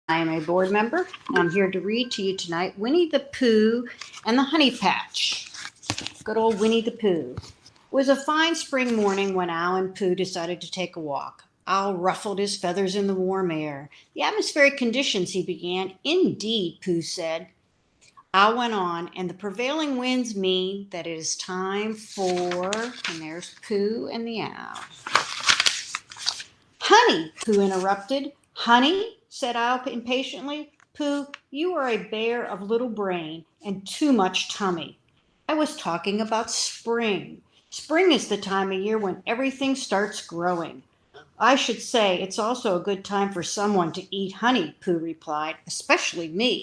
I am a board member, and I'm here to read to you tonight Winnie the Pooh and the Honey Patch. Good old Winnie the Pooh. It was a fine spring morning when Owl and Pooh decided to take a walk. Owl ruffled his feathers in the warm air. The atmospheric conditions, he began. Indeed, Pooh said. Owl went on, and the prevailing winds mean that it is time for, and there's Pooh and the owl. Honey, Pooh interrupted. Honey, said Owl impatiently. Pooh, you are a bear of little brain and too much tummy. I was talking about spring. Spring is the time of year when everything starts growing. I should say it's also a good time for someone to eat honey, Pooh replied, especially me.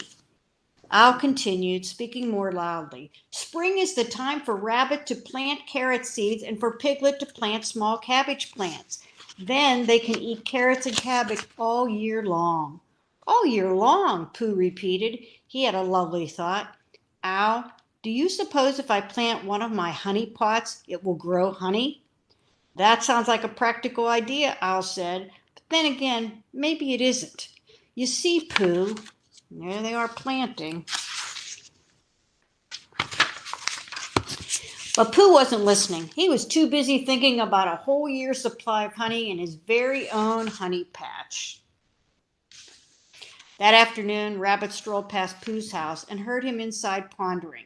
Owl continued, speaking more loudly. Spring is the time for Rabbit to plant carrot seeds and for Piglet to plant small cabbage plants. Then they can eat carrots and cabbage all year long. All year long, Pooh repeated. He had a lovely thought. Owl, do you suppose if I plant one of my honey pots, it will grow honey? That sounds like a practical idea, Owl said. But then again, maybe it isn't. You see, Pooh, there they are planting. But Pooh wasn't listening. He was too busy thinking about a whole year's supply of honey in his very own honey patch. That afternoon, Rabbit strolled past Pooh's house and heard him inside pondering.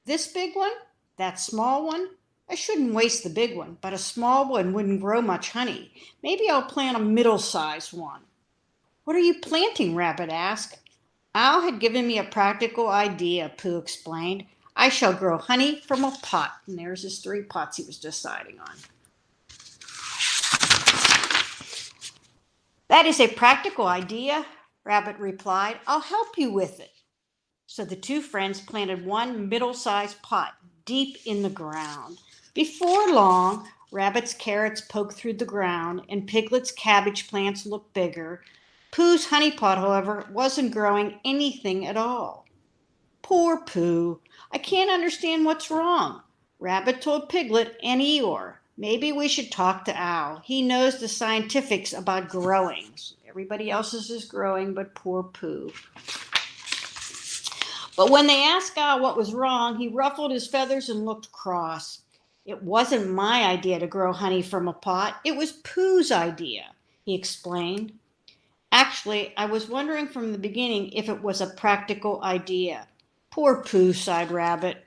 This big one? That small one? I shouldn't waste the big one, but a small one wouldn't grow much honey. Maybe I'll plant a middle-sized one. What are you planting? Rabbit asked. Owl had given me a practical idea, Pooh explained. I shall grow honey from a pot. And there's his 3 pots he was deciding on. That is a practical idea, Rabbit replied. I'll help you with it. So the 2 friends planted one middle-sized pot deep in the ground. Before long, Rabbit's carrots poked through the ground and Piglet's cabbage plants looked bigger. Pooh's honey pot, however, wasn't growing anything at all. Poor Pooh. I can't understand what's wrong. Rabbit told Piglet and Eeyore. Maybe we should talk to Owl. He knows the scientifics about growing. Everybody else's is growing, but poor Pooh. But when they asked Owl what was wrong, he ruffled his feathers and looked cross. It wasn't my idea to grow honey from a pot. It was Pooh's idea, he explained. Actually, I was wondering from the beginning if it was a practical idea. Poor Pooh, sighed Rabbit.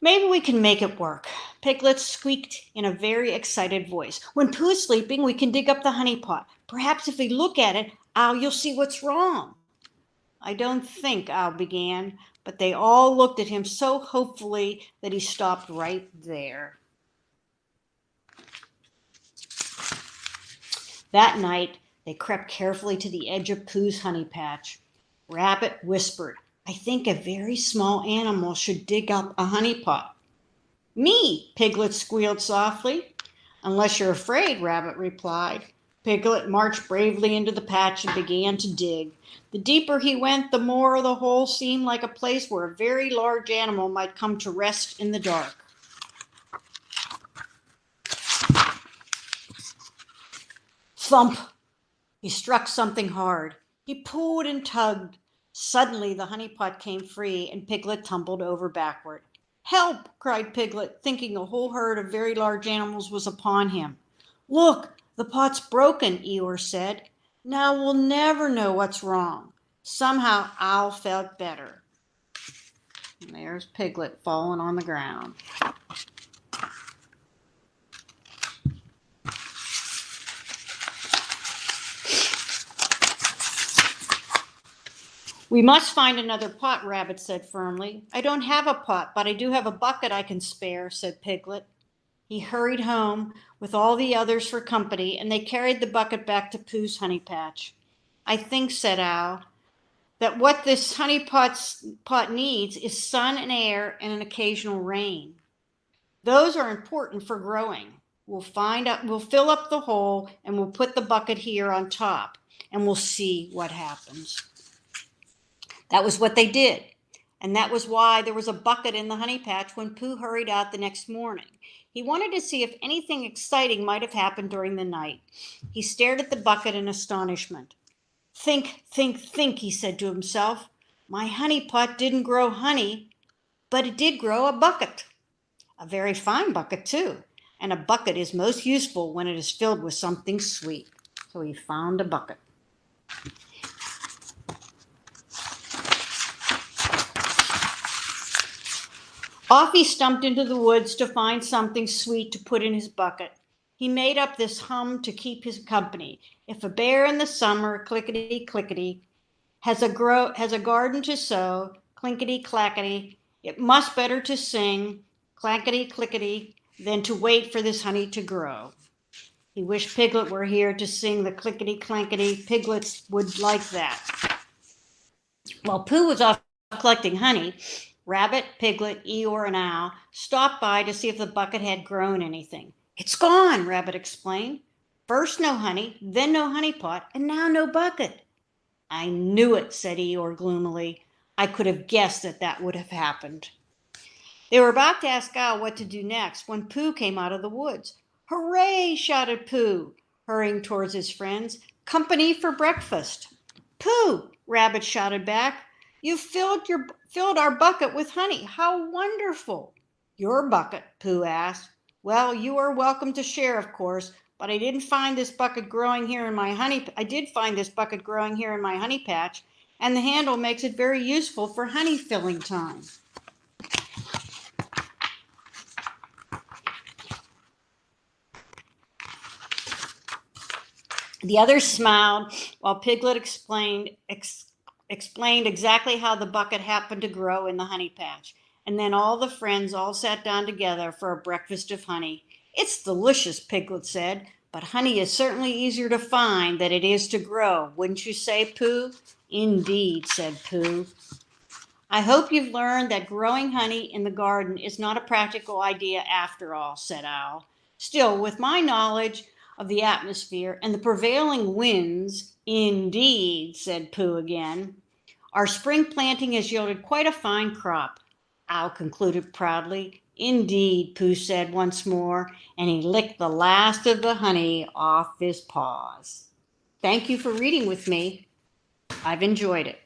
Maybe we can make it work. Piglet squeaked in a very excited voice. When Pooh is sleeping, we can dig up the honey pot. Perhaps if we look at it, Owl, you'll see what's wrong. I don't think, Owl began, but they all looked at him so hopefully that he stopped right there. That night, they crept carefully to the edge of Pooh's honey patch. Rabbit whispered, I think a very small animal should dig up a honey pot. Me, Piglet squealed softly. Unless you're afraid, Rabbit replied. Piglet marched bravely into the patch and began to dig. The deeper he went, the more the hole seemed like a place where a very large animal might come to rest in the dark. Thump! He struck something hard. He pulled and tugged. Suddenly, the honey pot came free, and Piglet tumbled over backward. Help! Cried Piglet, thinking a whole herd of very large animals was upon him. Look, the pot's broken, Eeyore said. Now we'll never know what's wrong. Somehow, Owl felt better. And there's Piglet falling on the ground. We must find another pot, Rabbit said firmly. I don't have a pot, but I do have a bucket I can spare, said Piglet. He hurried home with all the others for company, and they carried the bucket back to Pooh's honey patch. I think, said Owl, that what this honey pot needs is sun and air and an occasional rain. Those are important for growing. We'll fill up the hole, and we'll put the bucket here on top, and we'll see what happens. That was what they did, and that was why there was a bucket in the honey patch when Pooh hurried out the next morning. He wanted to see if anything exciting might have happened during the night. He stared at the bucket in astonishment. Think, think, think, he said to himself. My honey pot didn't grow honey, but it did grow a bucket. A very fine bucket, too. And a bucket is most useful when it is filled with something sweet. So he found a bucket. Off he stumped into the woods to find something sweet to put in his bucket. He made up this hum to keep his company. If a bear in the summer, clickety clickety, has a garden to sow, clinkety clackety, it must better to sing, clackety clickety, than to wait for this honey to grow. He wished Piglet were here to sing the clickety clankety. Piglets would like that. While Pooh was off collecting honey, Rabbit, Piglet, Eeyore, and Owl stopped by to see if the bucket had grown anything. It's gone, Rabbit explained. First no honey, then no honey pot, and now no bucket. I knew it, said Eeyore gloomily. I could have guessed that would have happened. They were about to ask Owl what to do next when Pooh came out of the woods. Hooray, shouted Pooh, hurrying towards his friends. Company for breakfast. Pooh, Rabbit shouted back. You filled our bucket with honey. How wonderful. Your bucket, Pooh asked. Well, you are welcome to share, of course, but I did find this bucket growing here in my honey patch, and the handle makes it very useful for honey filling time. The others smiled while Piglet explained exactly how the bucket happened to grow in the honey patch. And then all the friends all sat down together for a breakfast of honey. It's delicious, Piglet said, but honey is certainly easier to find than it is to grow. Wouldn't you say, Pooh? Indeed, said Pooh. I hope you've learned that growing honey in the garden is not a practical idea after all, said Owl. Still, with my knowledge of the atmosphere and the prevailing winds, indeed, said Pooh again. Our spring planting has yielded quite a fine crop, Owl concluded proudly. Indeed, Pooh said once more, and he licked the last of the honey off his paws. Thank you for reading with me. I've enjoyed it.